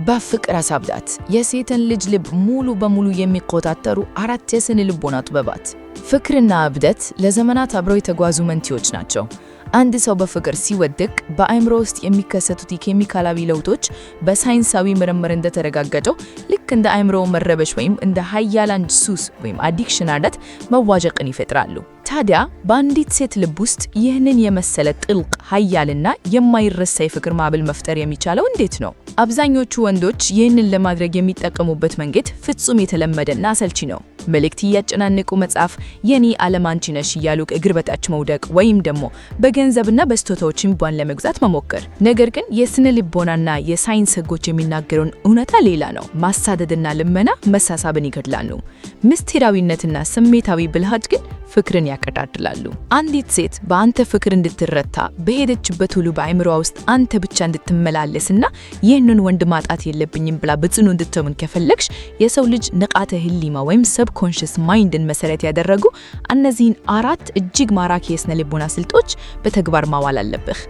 በፍቅር አሳብዳት የሴትን ልጅ ልብ ሙሉ በሙሉ የሚቆጣጠሩ 4 የስነ ልቦና ጥበባት። ፍቅርና እብደት ለዘመናት አብረው የተጓዙ መንትዮች ናቸው። አንድ ሰው በፍቅር ሲወድቅ በአእምሮ ውስጥ የሚከሰቱት የኬሚካላዊ ለውጦች በሳይንሳዊ ምርምር እንደተረጋገጠው ልክ እንደ አእምሮ መረበሽ ወይም እንደ ሀያላን ሱስ ወይም አዲክሽን አይነት መዋዠቅን ይፈጥራሉ። ታዲያ በአንዲት ሴት ልብ ውስጥ ይህንን የመሰለ ጥልቅ ሀያልና የማይረሳ የፍቅር ማዕበል መፍጠር የሚቻለው እንዴት ነው? አብዛኞቹ ወንዶች ይህንን ለማድረግ የሚጠቀሙበት መንገድ ፍጹም የተለመደና አሰልቺ ነው። መልእክት እያጨናነቁ መጻፍ፣ የኔ ዓለም አንቺ ነሽ እያሉ እግር በታች መውደቅ ወይም ደግሞ በገንዘብና በስጦታዎች እንኳን ለመግዛት መሞከር። ነገር ግን የስነ ልቦናና የሳይንስ ህጎች የሚናገሩን እውነታ ሌላ ነው። ማሳደድና ልመና መሳሳብን ይገድላሉ። ምስጢራዊነትና ስሜታዊ ብልሃት ግን ፍቅርን ያቀዳድላሉ። አንዲት ሴት በአንተ ፍቅር እንድትረታ በሄደችበት ሁሉ በአእምሮዋ ውስጥ አንተ ብቻ እንድትመላለስና ይህንን ወንድ ማጣት የለብኝም ብላ በጽኑ እንድትሆን ከፈለግሽ የሰው ልጅ ንቃተ ህሊና ወይም ሰብኮንሽስ ማይንድን መሰረት ያደረጉ እነዚህን 4 እጅግ ማራኪ የስነ ልቦና ስልቶች በተግባር ማዋል አለብህ።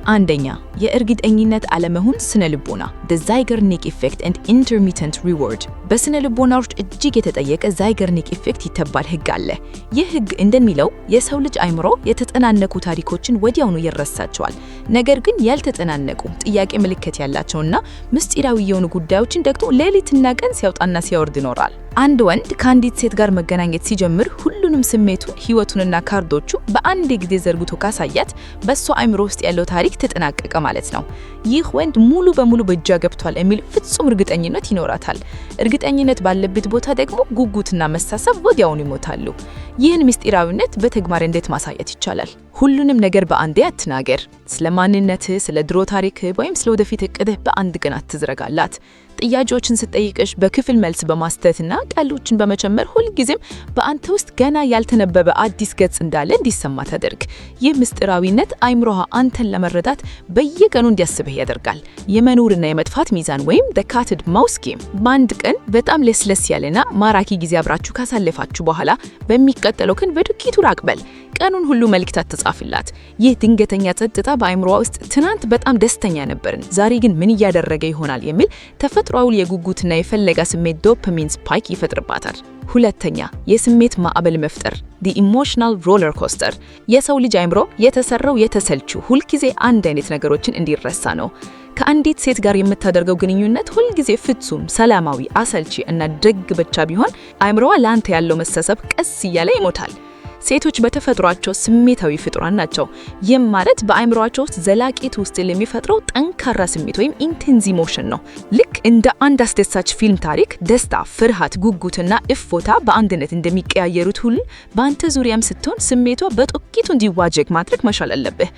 አንደኛ፣ የእርግጠኝነት አለመሆን ስነ ልቦና the Zeigarnik effect and intermittent reward። በስነ ልቦናዎች እጅግ የተጠየቀ ዛይገርኒክ ኢፌክት ይተባል ህግ አለ። ይህ ህግ እንደሚለው የሰው ልጅ አእምሮ የተጠናነቁ ታሪኮችን ወዲያውኑ ይረሳቸዋል። ነገር ግን ያልተጠናነቁ ጥያቄ ምልክት ያላቸውና ምስጢራዊ የሆኑ ጉዳዮችን ደግሞ ሌሊትና ቀን ሲያወጣና ሲያወርድ ይኖራል። አንድ ወንድ ከአንዲት ሴት ጋር መገናኘት ሲጀምር ሁሉንም ስሜቱን፣ ህይወቱንና ካርዶቹ በአንድ ጊዜ ዘርግቶ ካሳያት በሷ አእምሮ ውስጥ ያለው ታሪክ ተጠናቀቀ ማለት ነው። ይህ ወንድ ሙሉ በሙሉ በእጇ ገብቷል የሚል ፍጹም እርግጠኝነት ይኖራታል። እርግጠኝነት ባለበት ቦታ ደግሞ ጉጉትና መሳሰብ ወዲያውኑ ይሞታሉ። ይህን ምስጢራዊነት በተግባር እንዴት ማሳየት ይቻላል? ሁሉንም ነገር በአንዴ አትናገር። ስለ ማንነትህ፣ ስለ ድሮ ታሪክህ ወይም ስለ ወደፊት እቅድህ በአንድ ቀን አትዝረጋላት። ጥያቄዎችን ስትጠይቅሽ በክፍል መልስ በማስተትና ቀልዶችን በመጨመር ሁልጊዜም በአንተ ውስጥ ገና ያልተነበበ አዲስ ገጽ እንዳለ እንዲሰማ ታደርግ። ይህ ምስጢራዊነት አእምሮها አንተን ለመረዳት በየቀኑ እንዲያስብህ ያደርጋል። የመኖርና የመጥፋት ሚዛን ወይም the cat and mouse game። በአንድ ቀን በጣም ለስለስ ያለና ማራኪ ጊዜ አብራችሁ ካሳለፋችሁ በኋላ በሚቀጥለው ቀን በጥቂቱ ራቅ በል። ቀኑን ሁሉ መልእክት አትጻፍላት። ይህ ድንገተኛ ጸጥታ በአእምሮዋ ውስጥ ትናንት በጣም ደስተኛ ነበርን፣ ዛሬ ግን ምን እያደረገ ይሆናል የሚል ተፈጥሯዊ የጉጉትና የፈለጋ ስሜት ዶፓሚን ስፓይክ ይፈጥርባታል። ሁለተኛ፣ የስሜት ማዕበል መፍጠር the emotional roller coaster። የሰው ልጅ አእምሮ የተሰራው የተሰልቹ ሁልጊዜ አንድ አይነት ነገሮችን እንዲረሳ ነው። ከአንዲት ሴት ጋር የምታደርገው ግንኙነት ሁልጊዜ ፍጹም ሰላማዊ፣ አሰልቺ እና ደግ ብቻ ቢሆን አእምሮዋ ለአንተ ያለው መሳሰብ ቀስ እያለ ይሞታል። ሴቶች በተፈጥሯቸው ስሜታዊ ፍጡራን ናቸው። ይህም ማለት በአእምሮአቸው ውስጥ ዘላቂ ውስጥ የሚፈጥረው ጠንካራ ስሜት ወይም ኢንቴንስ ኢሞሽን ነው። ልክ እንደ አንድ አስደሳች ፊልም ታሪክ ደስታ፣ ፍርሃት፣ ጉጉትና እፎታ በአንድነት እንደሚቀያየሩት ሁሉ በአንተ ዙሪያም ስትሆን ስሜቷ በጥቂቱ እንዲዋጀቅ ማድረግ መቻል አለብህ።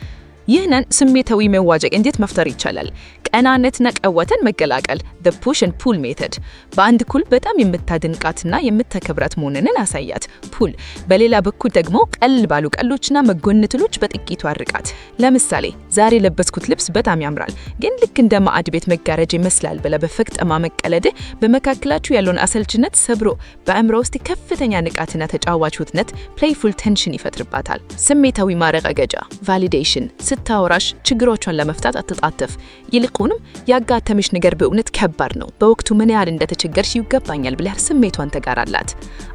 ይህንን ስሜታዊ መዋጀቅ እንዴት መፍጠር ይቻላል? ቀናነትና ቀወተን መቀላቀል the push and pull method። በአንድ ኩል በጣም የምታድንቃትና የምታከብራት መሆንንን አሳያት ፑል። በሌላ በኩል ደግሞ ቀል ባሉ ቀሎችና መጎንትሎች በጥቂቱ አርቃት። ለምሳሌ ዛሬ ለበስኩት ልብስ በጣም ያምራል፣ ግን ልክ እንደ ማዕድ ቤት መጋረጃ ይመስላል ብለህ በፈቅጠማ መቀለድ በመካከላችሁ ያለውን አሰልችነት ሰብሮ በአእምሮ ውስጥ ከፍተኛ ንቃትና ተጫዋችነት playful tension ይፈጥርባታል። ስሜታዊ ማረጋገጫ validation። ስታወራሽ ችግሮቿን ለመፍታት አትጣተፍ። ይልቁንም ያጋጠመሽ ነገር በእውነት ከባድ ነው፣ በወቅቱ ምን ያህል እንደተቸገርሽ ይገባኛል ብለህ ስሜቷን ተጋራላት።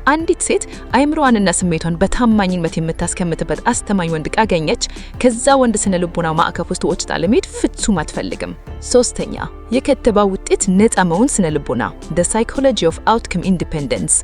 አንዲት ሴት አእምሮዋንና ስሜቷን በታማኝነት የምታስቀምጥበት አስተማኝ ወንድ ካገኘች ከዛ ወንድ ስነ ልቦና ማዕቀፍ ውስጥ ወጥታ ለመሄድ ፍጹም አትፈልግም። ሶስተኛ፣ የከተባ ውጤት ነፃ መሆን ስነ ልቦና the psychology of outcome independence።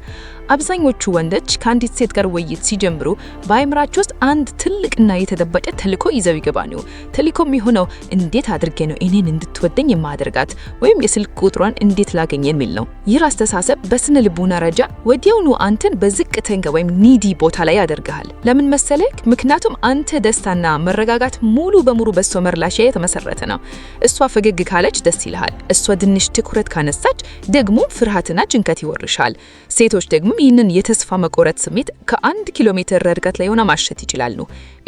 አብዛኞቹ ወንዶች ከአንዲት ሴት ጋር ውይይት ሲጀምሩ በአእምሯቸው ውስጥ አንድ ትልቅና የተደበቀ ተልዕኮ ይዘው ይገባሉ። ተልዕኮ የሚሆነው እንዴት አድርጌ ነው እኔን እንድትወደኝ የማደርጋት ወይም የስልክ ቁጥሯን እንዴት ላገኝ የሚል ነው። ይህ አስተሳሰብ በስነ ልቦና ደረጃ ወዲያውኑ አንተን በዝቅተኛ ወይም ኒዲ ቦታ ላይ ያደርጋል። ለምን መሰለህ? ምክንያቱም አንተ ደስታና መረጋጋት ሙሉ በሙሉ በሷ መርላሽ ላይ የተመሰረተ ነው። እሷ ፈገግ ካለች ደስ ይልሃል። እሷ ትንሽ ትኩረት ካነሳች ደግሞ ፍርሃትና ጭንቀት ይወርሻል። ሴቶች ደግሞ ይህንን የተስፋ መቆረጥ ስሜት ከ1 ኪሎ ሜትር ርቀት ላይ ሆነ ማሸት ይችላሉ።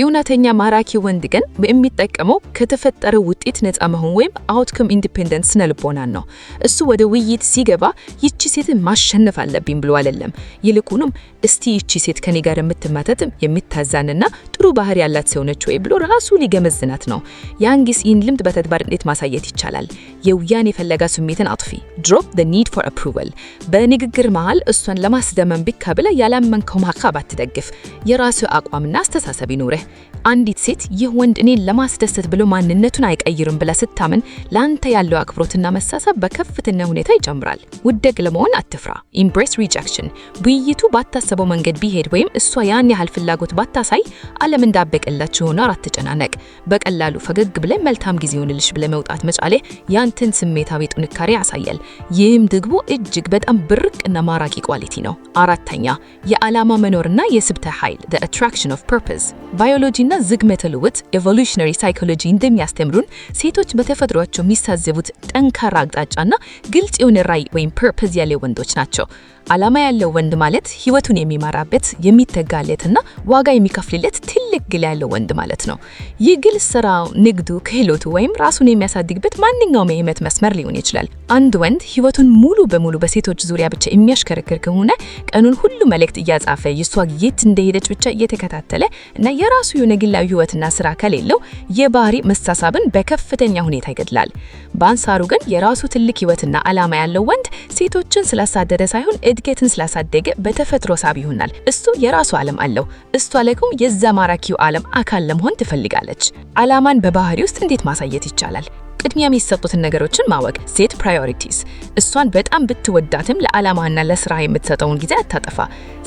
እውነተኛ ማራኪ ወንድ ግን የሚጠቀመው ከተፈጠረው ውጤት ነፃ መሆን ወይም አውትካም ኢንዲፔንደንት ስነልቦናን ነው። እሱ ወደ ውይይት ሲገባ ይቺ ሴት ማሸነፍ አለብኝ ብሎ አይደለም። ይልቁንም እስቲ ይቺ ሴት ከኔ ጋር የምትማተትም የሚታዛንና ጥሩ ባህሪ ያላት ሰው ነች ወይ ብሎ ራሱ ሊገመዝናት ነው። ያን ጊዜ ይህን ልምድ በተግባር እንዴት ማሳየት ይቻላል? የውያን የፈለጋ ስሜትን አጥፊ። ድሮፕ the need for approval። በንግግር መሃል እሷን ለማስደመም ብቻ ብለህ ያላመንከው ሀሳብ አትደግፍ። የራስህ አቋምና አስተሳሰብ ይኑርህ። አንዲት ሴት ይህ ወንድ እኔን ለማስደሰት ብሎ ማንነቱን አይቀይርም ብላ ስታምን ለአንተ ያለው አክብሮትና መሳሳብ በከፍተኛ ሁኔታ ይጨምራል። ውደግ ለመሆን አትፍራ። embrace rejection። ውይይቱ ባታሰበው መንገድ ቢሄድ ወይም እሷ ያን ያህል ፍላጎት ባታሳይ ዓለም እንዳበቀላችሁ ሆነ አትጨናነቅ። በቀላሉ ፈገግ ብለህ መልካም ጊዜ ይሁንልሽ ብለህ መውጣት መቻል ያንተን ስሜታዊ ጥንካሬ ያሳያል። ይህም ደግሞ እጅግ በጣም ብርቅና ማራኪ ኳሊቲ ነው። አራተኛ የዓላማ መኖርና የስብተ ኃይል the attraction of purpose። ባዮሎጂና ዝግመተ ለውጥ evolutionary psychology እንደሚያስተምሩን ሴቶች በተፈጥሯቸው የሚሳዘቡት ጠንካራ አቅጣጫና ግልጽ የሆነ ራዕይ ወይም ፐርፐዝ ያለው ወንዶች ናቸው። ዓላማ ያለው ወንድ ማለት ህይወቱን የሚመራበት የሚተጋለትና ዋጋ የሚከፍልለት ትልቅ ግል ያለው ወንድ ማለት ነው። ይህ ግል ስራው፣ ንግዱ፣ ክህሎቱ ወይም ራሱን የሚያሳድግበት ማንኛውም የህይወት መስመር ሊሆን ይችላል። አንድ ወንድ ህይወቱን ሙሉ በሙሉ በሴቶች ዙሪያ ብቻ የሚያሽከረክር ከሆነ ቀኑን ሁሉ መልእክት እያጻፈ የሷ የት እንደሄደች ብቻ እየተከታተለ እና የራሱ የሆነ ግላዊ ህይወትና ስራ ከሌለው የባህሪ መሳሳብን በከፍተኛ ሁኔታ ይገድላል። በአንሳሩ ግን የራሱ ትልቅ ህይወትና ዓላማ ያለው ወንድ ሴቶችን ስላሳደደ ሳይሆን እድገትን ስላሳደገ በተፈጥሮ ሳቢ ይሆናል። እሱ የራሱ ዓለም አለው። እሷ ደግሞ የዛ ማራኪው ዓለም አካል ለመሆን ትፈልጋለች። ዓላማን በባህሪ ውስጥ እንዴት ማሳየት ይቻላል? ቅድሚያ የሚሰጡትን ነገሮችን ማወቅ ሴት ፕራዮሪቲስ። እሷን በጣም ብትወዳትም ለዓላማና ለስራ የምትሰጠውን ጊዜ አታጠፋ።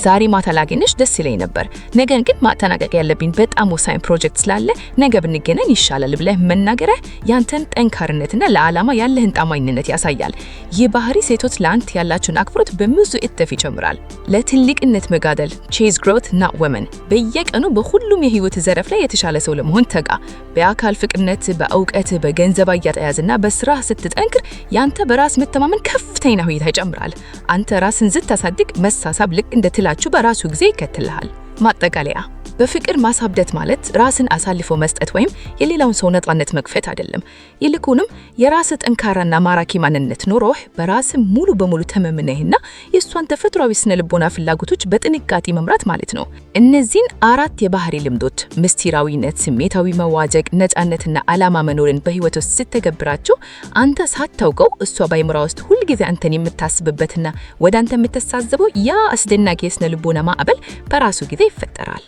ዛሬ ማታ ላገኝሽ ደስ ይለኝ ነበር፣ ነገር ግን ማጠናቀቅ ያለብኝ በጣም ወሳኝ ፕሮጀክት ስላለ ነገ ብንገናኝ ይሻላል ብለህ መናገርህ ያንተን ጠንካርነትና ለዓላማ ያለህን ታማኝነት ያሳያል። ይህ ባህሪ ሴቶች ለአንተ ያላቸውን አክብሮት በብዙ እጥፍ ይጨምራል። ለትልቅነት መጋደል ቼዝ ግሮት not women። በየቀኑ በሁሉም የህይወት ዘርፍ ላይ የተሻለ ሰው ለመሆን ተጋ። በአካል ፍቅርነት፣ በእውቀት፣ በገንዘብ አያያዝና በስራ ስትጠንክር ያንተ በራስ መተማመን ከፍተኛ ሁኔታ ይጨምራል። አንተ ራስን ስታሳድግ መሳሳብ ልክ እንደ ትላችሁ በራሱ ጊዜ ይከተልሃል። ማጠቃለያ በፍቅር ማሳብደት ማለት ራስን አሳልፎ መስጠት ወይም የሌላውን ሰው ነፃነት መግፈት አይደለም። ይልቁንም የራስ ጠንካራና ማራኪ ማንነት ኖሮህ በራስ ሙሉ በሙሉ ተመምነህና የእሷን ተፈጥሯዊ ስነልቦና ፍላጎቶች በጥንቃቄ መምራት ማለት ነው። እነዚህን አራት የባህሪ ልምዶች ምስጢራዊነት፣ ስሜታዊ መዋዠቅ፣ ነፃነትና ዓላማ መኖርን በህይወት ውስጥ ስትተገብራቸው አንተ ሳታውቀው እሷ በአይምሯ ውስጥ ሁልጊዜ አንተን የምታስብበትና ወደ አንተ የምትሳዘበው ያ አስደናቂ የስነልቦና ማዕበል በራሱ ጊዜ ይፈጠራል።